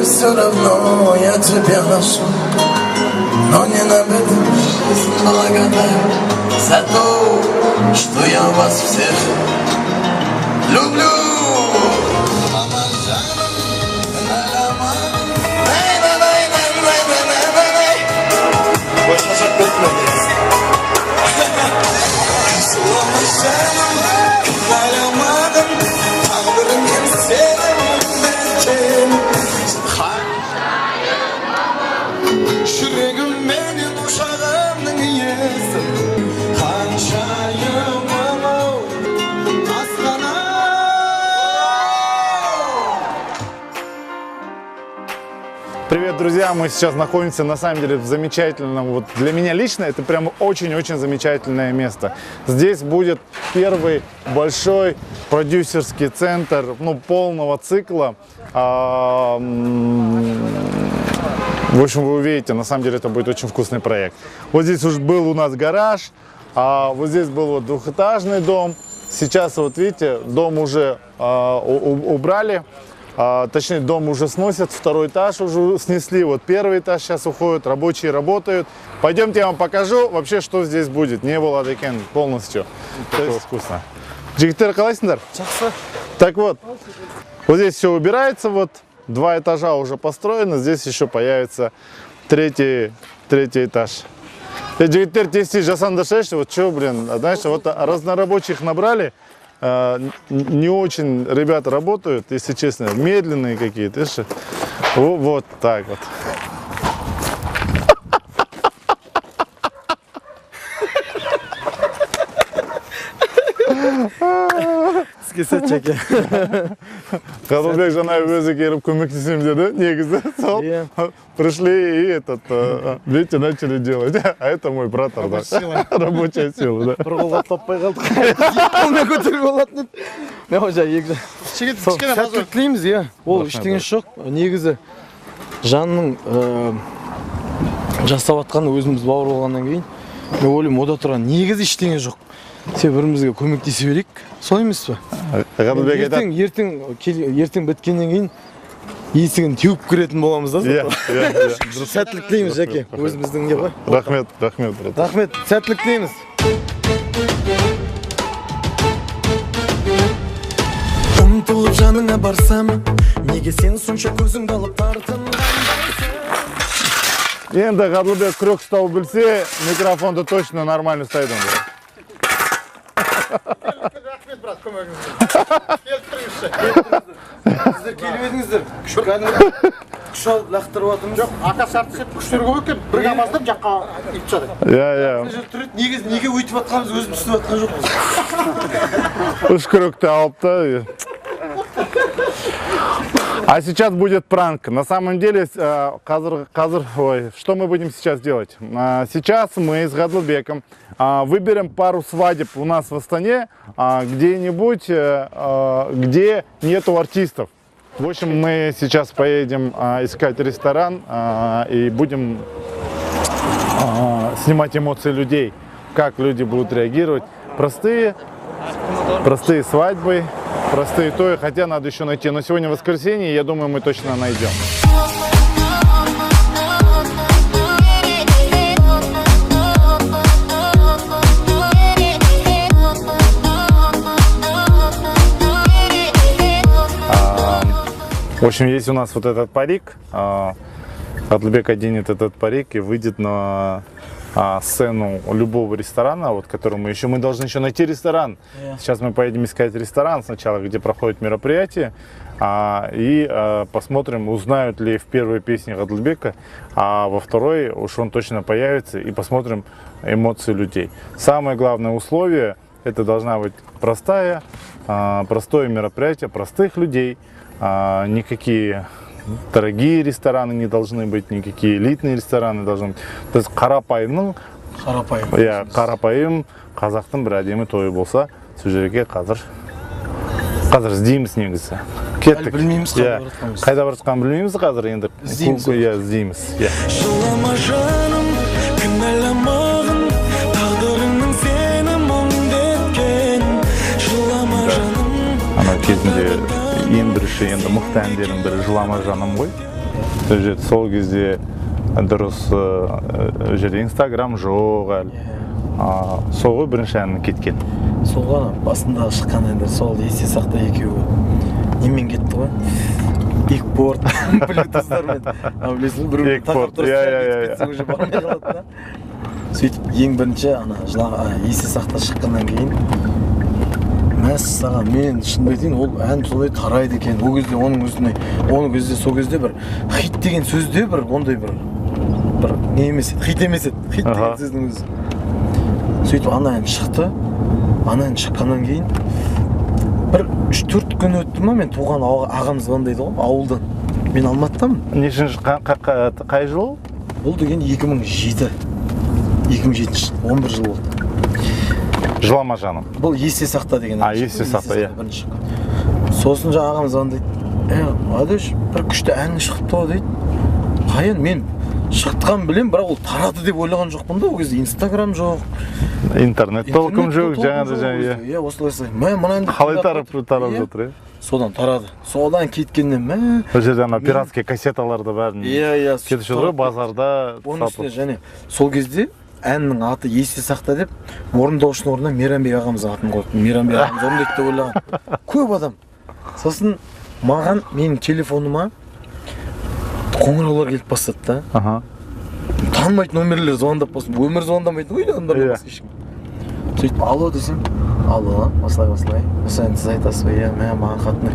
все равно я тебя ношу. Но не на этом жизнь благодарю за то, что я вас всех люблю. Привет, друзья! Мы сейчас находимся на самом деле в замечательном, вот для меня лично это прям очень-очень замечательное место. Здесь будет первый большой продюсерский центр, полного цикла. В общем, вы увидите, на самом деле это будет очень вкусный проект. Вот здесь уже был у нас гараж, вот здесь был вот двухэтажный дом. Сейчас вот видите, дом уже убрали. Точнее, дом уже сносят, второй этаж уже снесли, вот первый этаж сейчас уходит, рабочие работают. Пойдемте, я вам покажу вообще, что здесь будет. Не было такен полностью. Это вкусно. Жигиттер, қалайсыңдар? Так вот здесь все убирается, вот два этажа уже построены, здесь еще появится третий этаж. Жигиттер, тести жасандыршайшы, вот что, блин, знаешь, вот разнорабочих набрали. Не очень ребята работают, если честно, медленные какие-то. Вот так вот. Қадылбек жаңа өзі келіп көмектесем деді, негізі сол пришли и видите, начали делать. А это мой брат, рабочая сила, да. Бір қолға таппай қалдық. Қолмен көтеріп алатын еді. Сәттілік тілейміз, иә. Ол ештеңесі жоқ. Негізі жанның жасап атқаны өзіміз бауыр болғаннан кейін, мен ойлаймын, ода тұрған негізі ештеңе жоқ. Сен бірімізге көмектесе берейік, сол емес пе? Ертең біткеннен кейін есігін теуіп кіретін боламыз да. Сәттілік тілейміз, Жәке, өзіміздің не ғой? Рахмет. Рахмет, сәттілік тілейміз. Ұмтылып жаныңа барсам, неге сен сонша көзіңді алып тартынғандайсың? Енді Қадылбек күрек ұстау білсе, микрофонды точно нормально ұстайды. Рахмет, брат, көмегіңізді. Келіп тұрыңызшы. Сіздер келіп едіңіздер. Күш алып лақтырып атымыз. Жоқ, ака шарты сеп күштер көп екен. Бір камаздап жаққа ит тастады. Неге өйтіп атқанымыз өзіміз түсініп атқан жоқпыз. Үш күректі алып та. А сейчас будет пранк. На самом деле, что мы будем сейчас делать? Сейчас мы с Қадылбеком выберем пару свадеб у нас в Астане, где-нибудь, где нету артистов. В общем, мы сейчас поедем искать ресторан и будем снимать эмоции людей, как люди будут реагировать. Простые свадьбы, простые тои, хотя надо еще найти. Но сегодня воскресенье, я думаю, мы точно найдем. В общем, есть у нас вот этот парик. Қадылбек оденет этот парик и выйдет на сцену любого ресторана, вот, который мы должны еще найти ресторан. Сейчас мы поедем искать ресторан сначала, где проходит мероприятие, и посмотрим, узнают ли в первой песне Қадылбека, а во второй уж он точно появится, и посмотрим эмоции людей. Самое главное условие — это должна быть простое мероприятие, простых людей, никакие дорогие рестораны не должны быть, никакие элитные рестораны должны быть. То есть қарапайым қазақтың бір әдемі тойы болса, сол жерге қазір іздейміз негізі. Кеттік. Білмейміз қайда бара жатқанын білмейміз қазір, енді іздейміз. Жылама жаным, кінәламағын, тағдырыңның сені мұңдеткен. Жылама жаным. Ана кезінде ең бірінші енді мықты әндердің бірі жылама жаным ғой. Уже сол кезде дұрыс жерде Инстаграм жоқ әлі. Соғы бірінші әнің кеткен. Солға басында шыққан әндер сол есте сақта екеуі немен кетті ғой. Экпорт, блютуздармен. Білесің бір тақырып тұрып уже бармай қалады да. Сөйтіп ең бірінші есте сақта шыққаннан кейін мәссаған, мен шынымды айтайын, ол ән солай тарайды екен. Ол кезде оның кезде сол кезде бір хит деген сөзде бір ондай бір не емес еді, хит емес еді, хит деген сөздің өзі. Сөйтіп ана ән шықты. Ана ән шыққаннан кейін бір 3-4 күн өтті ма, мен туған ағам звондайды ғой, ауылдан. Мен Алматыдамын. Нешінші қай жыл? Ол деген 2007 жыл, 11 жыл болды. Жылама жаным. Бұл есте сақта деген. Есте сақта, иә. Сосын жаңа ағам звондайды. Адеш, бір күшті әнің шықты ғой дейді. Қайын, мен шықтыған білем, бірақ ол тарады деп ойлаған жоқпын да, ол кезде Инстаграм жоқ. Интернет толком жоқ, жаңа. Иә, осылайсың. Мен қалай тарап жатыр, содан тарады. Содан кеткеннен мә. Ол жерде ана пиратский кассеталарды бәрін кетуші ғой, базарда. Оның үстіне және сол кезде әннің аты есте сақта деп, орындаушының орнына Мейрамбек ағамыздың атын қойыпты. Мейрамбек ағамыз орындайды деп ойлаған. Көп адам. Сосын маған менің телефоныма қоңыраулар келіп бастады да. Танымайтын номерлер звондап бастады. Өмір звондамайтын ғой адамдар басқа ешкім. Сөйтіп алло десем, алло, осылай. Осы әнді сіз айтасыз ба? Иә, маған қатыны.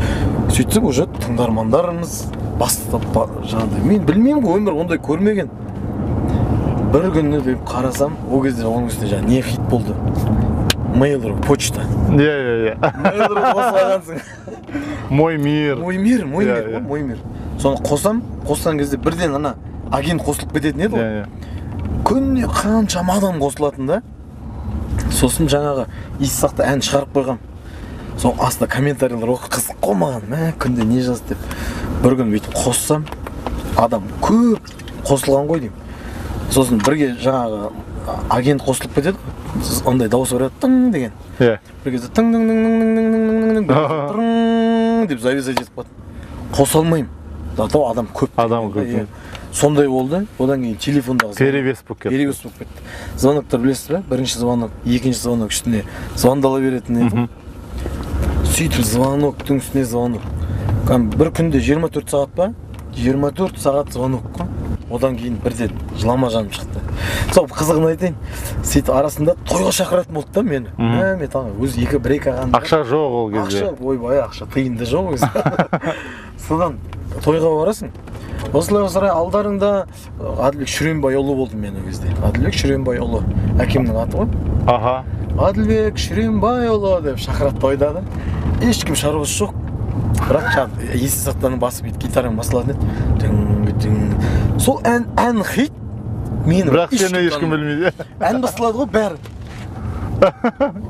Сөйтсек уже тыңдармандарымыз бастап жаңағыдай. Мен білмеймін ғой, өмір ондай көрмеген. Бір күні деп қарасам, ол кезде оның үстіне жаңа не хит болды? Mail.ru, почта. Иә. Mail.ru қосылғансың. Мой мир. Мой мир. Соны қосқан кезде бірден ана агент қосылып кететін еді ғой. Күніне қаншама адам қосылатын да. Сосын жаңағы есте сақта ән шығарып қойғам. Сол астында комментарийлер оқып қызық қой маған, күнде не жазды деп. Бір күн бүйтіп қоссам, адам көп қосылған ғой деймін. Сосын бірге жаңағы агент қосылып кетеді, ондай дауыс барады, тың деген. Бір кезде тың деп зависать етіп қалды. Қоса алмаймын. Зато адам көп. Сондай болды. Одан кейін телефондағы перевес болып кетті. Звоноктар білесіз бе? Бірінші звонок, екінші звонок үстіне звондала беретін еді. Сөйтіп звоноктың үстіне звонок. Бір күнде 24 сағат па? 24 сағат звонок қой. Одан кейін бірден жылама жаным шықты. Сол қызығын айтайын. Сөйтіп арасында тойға шақыратын болды да мені. Мен өзі бір-екі ағаны. Ақша жоқ ол кезде. Ақша, ойбай ақша, тиынды жоқ өзі. Содан тойға барасың. Осылай алдарыңда Аділбек Шүренбайұлы болды мен ол кезде. Аділбек Шүренбайұлы. Әкемнің аты ғой. Аділбек Шүренбайұлы деп шақырады тойда да. Ешкім шаруасы жоқ. Бірақ есте сақтаның басы бейт гитараң басылатын еді. Сол ән хит. Бірақ сені ешкім білмейді. Ән басылады ғой бәрі.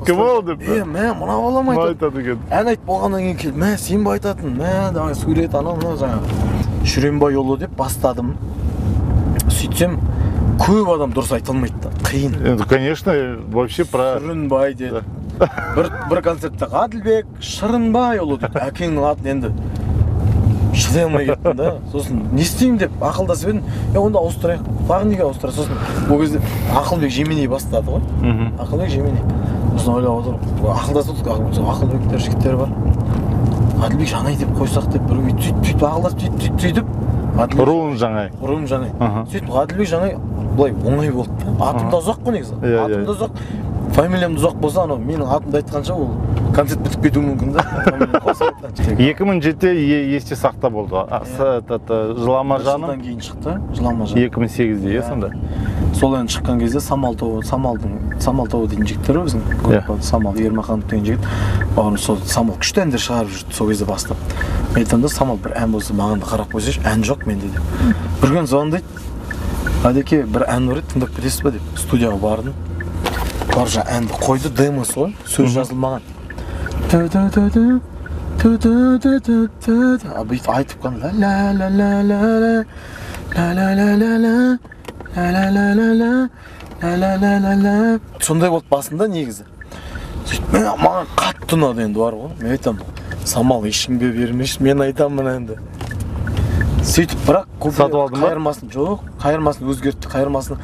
Кім ол деп? Мына балам айтады. Ән айт болғаннан кейін келді. Сен ба айтатын? Сурет анау жаңағы. Шүренбайұлы деп бастадым. Сөйтсем, көп адам дұрыс айта алмайды да. Қиын. Конечно, вообще про... Шүренбай деді. Бір концертте Аділбек Шырынбайұлы деп әкеңнің атын енді шыдай алмай кеттім да. Сосын не істеймін деп ақылдасып едім. Онда ауыстырайық. Тағы неге ауыстырайық? Сосын ол кезде Ақылбек Жеменей бастады ғой. Ақылбек Жеменей. Сосын ойлап отырып, ақылдасып отырып, Ақылбектер жігіттері бар. Аділбек Жанай деп қойсақ деп бір сөйтіп ақылдасып сөйтіп Руын Жаңай. Сөйтіп Аділбек Жанай былай оңай болды. Атым да ұзақ қой негізі. Атым да ұзақ. Фамилиям ұзақ болса, менің атымды айтқанша ол концерт бітіп кетуі мүмкін да. 2007-те есте сақта болды. Жылама жаным. Жылдан кейін шықты. Жылама жаным. 2008-де сонда. Сол ән шыққан кезде Самал тобы деген жігіттер ғой біздің. Самал Ермаханов деген жігіт. Сол Самал күшті әндер шығарып жүрді сол кезде бастап. Мен айтамын да, Самал бір ән болса маған да қарап қойсайшы, ән жоқ менде деп. Бір күн звондайды. Әдеке бір ән бар еді, тыңдап кетесіз ба деп. Студияға бардым. Баржа әнді қойды, демосы ғой, сөз жазылмаған. Бүйтіп айтып қан сондай болды басында негізі. Маған қатты ұнады енді бар ғой. Мен айтамын, Самал ешкімге бермеш, мен айтамын әнді. сөйтіп бірақ Сатып алдың ба? қайырмасын жоқ, қайырмасын өзгертті, қайырмасын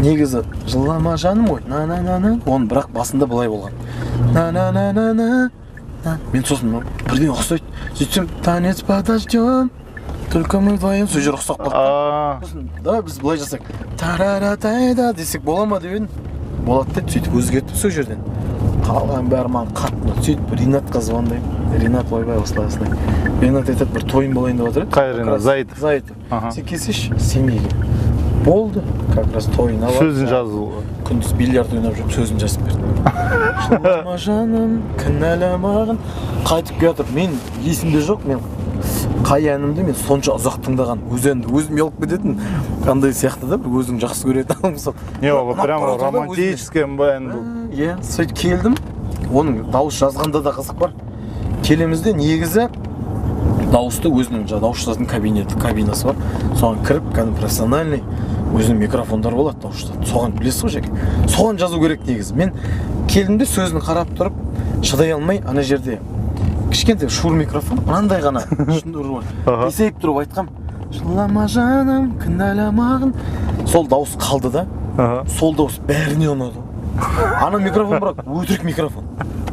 негізі жылама жаным ой на оны бірақ басында былай болған на мен сосын бірден ұқсайды сөйтсем танец подождем только мы вдвоем сол жер ұқсап қалды сосын давай біз былай жасайық тараратайда десек бола ма деп едім болады деді сөйтіп өзгерттім сол жерден қалған бәрі маған қатты сөйтіп Ринатқа звондаймын Ринат ойбай осылай Ринат айтады бір тойым болайын деп отыр қай Ринат? Заитов сен келсейші семейге болды как раз тойына бар сөзін жазу күндіз бильярд ойнап жүріп сөзін жазып берді жылама жаным кінәламағын қайтып келе жатыр мен есімде жоқ мен қай әнімді мен сонша ұзақ тыңдаған өз әнді өзім ұялып кететін қандай сияқты да бір өзің жақсы көретін мысалы не ол прямо романтический ән бұл иә сөйтіп келдім оның дауыс жазғанда да қызық бар келеміз де негізі дауысты өзінің дауыс жазатын кабинасы бар соған кіріп кәдімгі профессиональный өзінің микрофондар болады дауысты соған білесіз ғой жаке соған жазу керек негізі мен келдім де сөзін қарап тұрып шыдай алмай ана жерде кішкентай шур микрофон мынандай ғана есейіп тұрып айтқам жылама жаным кінәламағын сол дауыс қалды да сол дауыс бәріне ұнады ана микрофон бірақ өтірік микрофон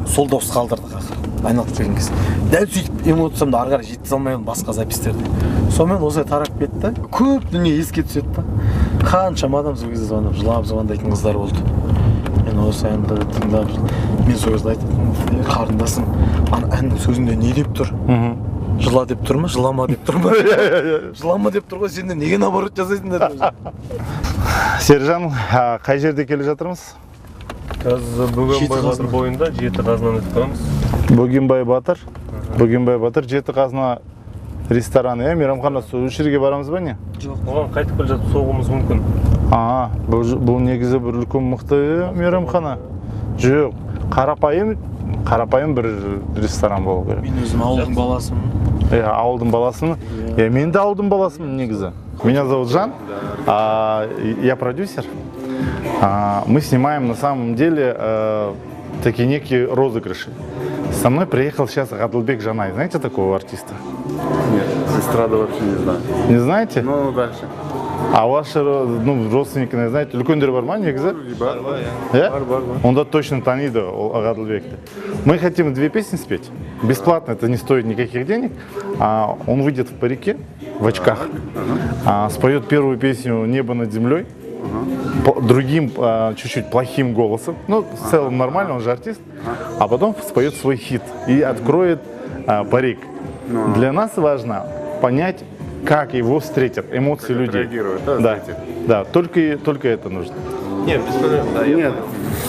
сол дауыс қалдырды айналып келген кезде дәл сөйтіп эмоциямды ары қарай жеткізе алмай басқа записьтерде сонымен осылай тарап кетті көп дүние еске түседі да қаншама адам сол кезде звондап жылап звондайтын қыздар болды мен осы әнді тыңдап мен сол кезде айтатынмын қарындасым ана әннің сөзінде не деп тұр жыла деп тұр ма жылама деп тұр ма жылама деп тұр ғой сендер неге наоборот жасайсыңдар Сержан қай жерде келе жатырмыз қазір Бөгенбай Батыр бойында Жеті қазынаны өтіп тұрамыз. Бөгенбай Батыр Жеті қазына рестораны мейрамхана сол жерге барамыз ба не жоқ оған қайтып келе жатып соғуымыз мүмкін. Бұл негізі бір үлкен мықты мейрамхана жоқ қарапайым бір ресторан болу керек мен өзім ауылдың баласымын ауылдың баласымын мен де ауылдың баласымын негізі меня зовут Жан я продюсер мы снимаем на самом деле такие некие розыгрыши. Со мной приехал сейчас Гадылбек Жанай. Знаете такого артиста? Нет, эстрада вообще не знаю. Не знаете? Ну, дальше. А ваши родственники, не знаете? Үлкендер бар ма негізі? Бар. Он точно таниды Гадылбекті. Мы хотим 2 песни спеть. Бесплатно, это не стоит никаких денег. Он выйдет в парике, в очках, споет первую песню «Небо над землей», другим чуть-чуть плохим голосом, в целом нормально, он же артист, а потом споет свой хит и откроет парик. Для нас важно понять, как его встретят, эмоции людей. Да, только это нужно. Нет, без проблем. Нет,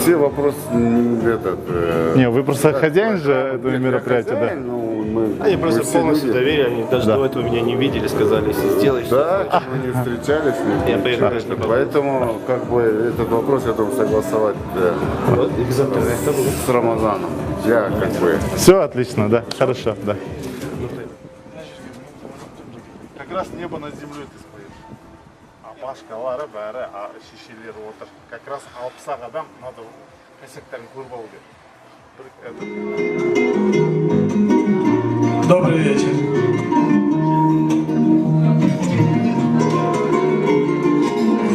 все вопросы Не, вы просто хозяин же этого мероприятия, да? Они просто полностью доверили, они даже до этого меня не видели, сказали, если сделаешь. Да, мы не встречались. Я поехал. Поэтому, этот вопрос я должен согласовать с Рамазаном. Я Все отлично, да, хорошо, да. Как раз «Небо над землей» ты споешь. Башкалары бәрі, шешелері отыр. Как раз 60 адам надо косяктарын көріп алу керек. Добрый вечер.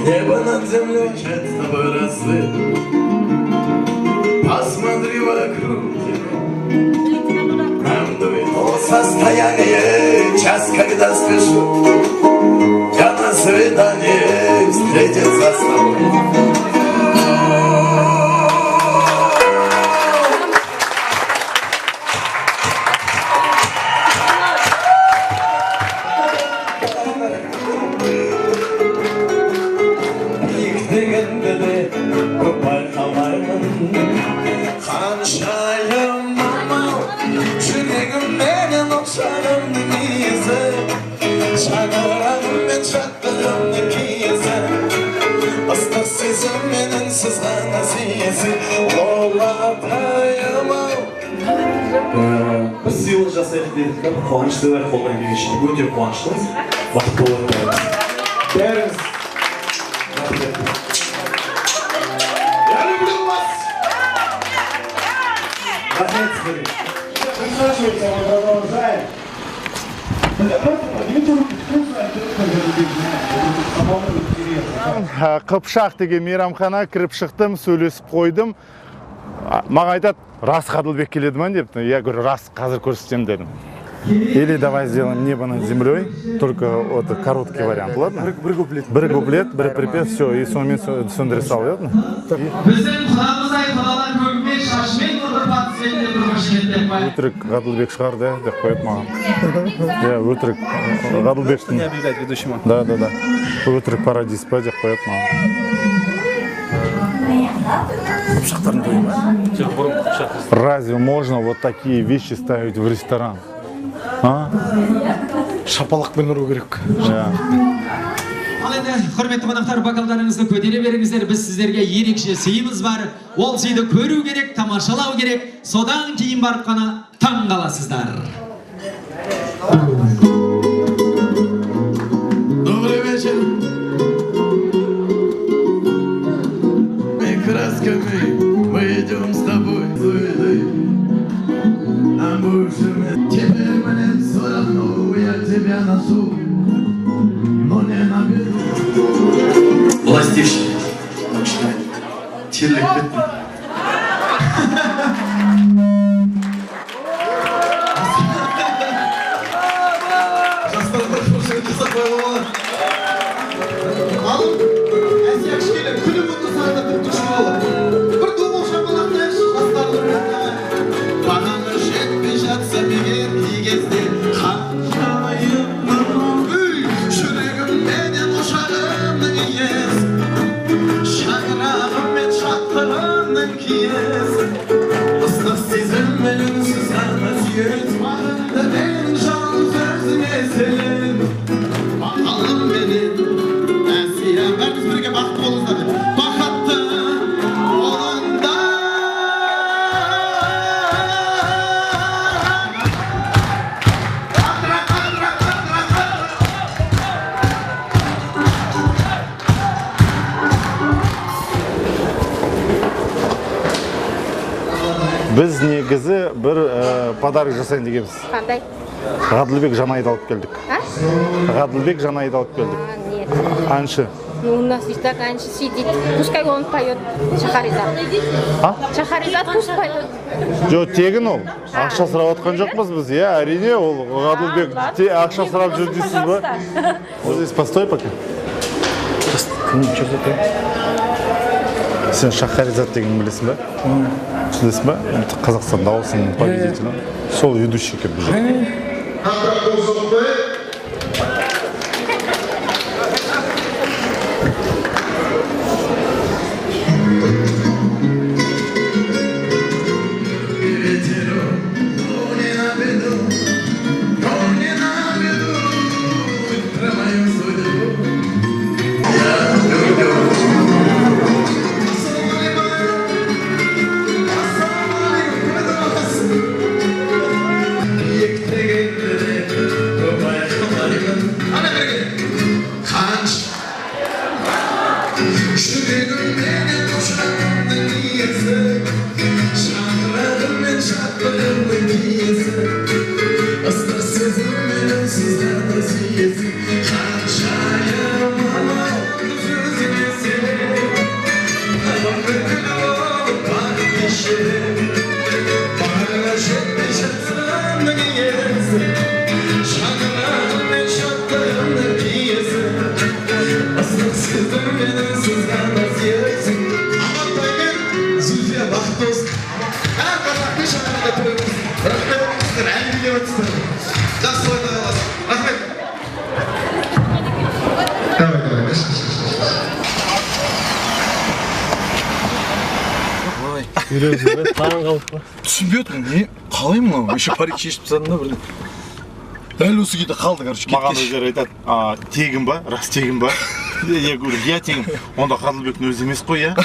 Небо над землей, опять с тобой рассвет. Посмотри вокруг тебя. О состояние, час, когда спешу я на свидание встретиться с тобой. Біз сыйлық жасайық дедік та қуаныштылар қолдан келген үшін өте қуаныштымыз бақытты болыңыздар бәріңіз я люблю вас рахмет сіздерге мы продолжаем Қыпшақ деген мейрамхана кіріп шықтым, сөйлесіп қойдым. Маған айтады, рас Ғадылбек келеді ма деп. Я говорю, рас, қазір көрсетемін дедім. Или давай сделаем небо над землей, только вот короткий вариант, ладно? Бір куплет, бір припев, все, и сонымен сөндіре сал, ладно? Өтірік Ғадылбек шығар, да, деп қойып маған. Өтірік Ғадылбектің... Не объявлять ведущему. Да. Өтірік парадис па деп қойып маған. Қыпшақтардың тойы ма? Разве можно вот такие вещи ставить в ресторан? А? Шапалақпен ұру керек. Ал енді, құрметті қонақтар, бокалдарыңызды көтере беріңіздер. Біз сіздерге ерекше сыйымыз бар. Ол сыйды көру керек, тамашалау керек. Содан кейін барып қана таң қаласыздар. Добрый вечер. Мы красками, мы идем с тобой. Теперь мне все равно, я тебя ношу, но не наберу. Властивший. Терлік бітті. Жастарға қошемет жасап қоюға болады. Ал, әсия кішкене күні бұнды сағында бір күші болады. Бір домал шапалақты жастарға бағаны жетпей жатса мегер кей кезде қаншайым жүрегімменен ошағымның иесі, шаңырағыммен шаттығымның киесі, ыстық сезіммен үнсіз ғана сүйеді бағымды менің жалғыз өзіңе сенем. Бақалым менен әсия, бәріміз бірге бақытты болыңыздар деп. Бақытты болыңдар. Біз негізі бір подарок жасайын дегенбіз. Қандай? Ғадылбек Жанайды алып келдік. Ғадылбек Жанайды алып келдік. Нет. Әнші. Ну, у нас и так раньше сидит. Пускай он поет Шахаризад. А? Шахаризад пусть поет. Жоқ, тегін ол. Ақша сұрап отқан жоқпыз біз. Әрине, ол Ғадылбек ақша сұрап жүр дейсіз ба? Вот здесь постой пока. Сен Шахаризад деген білесің ба? Түсінесің ба? Қазақстан дауысының победителі. Сол ведущий келіп жүр. Түсінбей отырмын, не? Қалай мынау? Еще парик шешіп тастадым да бірден. Дәл осы күйде қалды, короче, Маған өздері айтады, тегін ба? Рас тегін ба? Я говорю, я тегін. Онда Ғадылбектің өзі емес қой, я?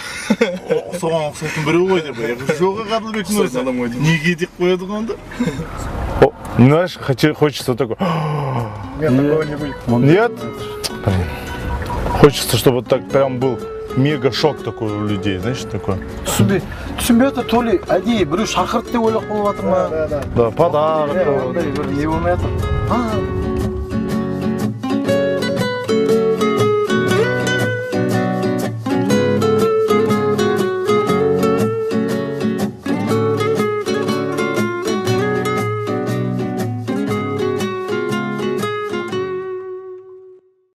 Соған ұқсайтын біреу ғой деп. Я говорю, жоқ, Ғадылбектің өзі. Неге деп қояды онда? Знаешь, хочется такой... Нет, такого не будет. Нет? Хочется, чтобы так прям был мега шок такой у людей, знаешь, такой. Түсінбей отыр, то ли әдейі біреу шақырды деп ойлап болып жатыр ма? Да, подарок. Андай бір не болмай жатыр.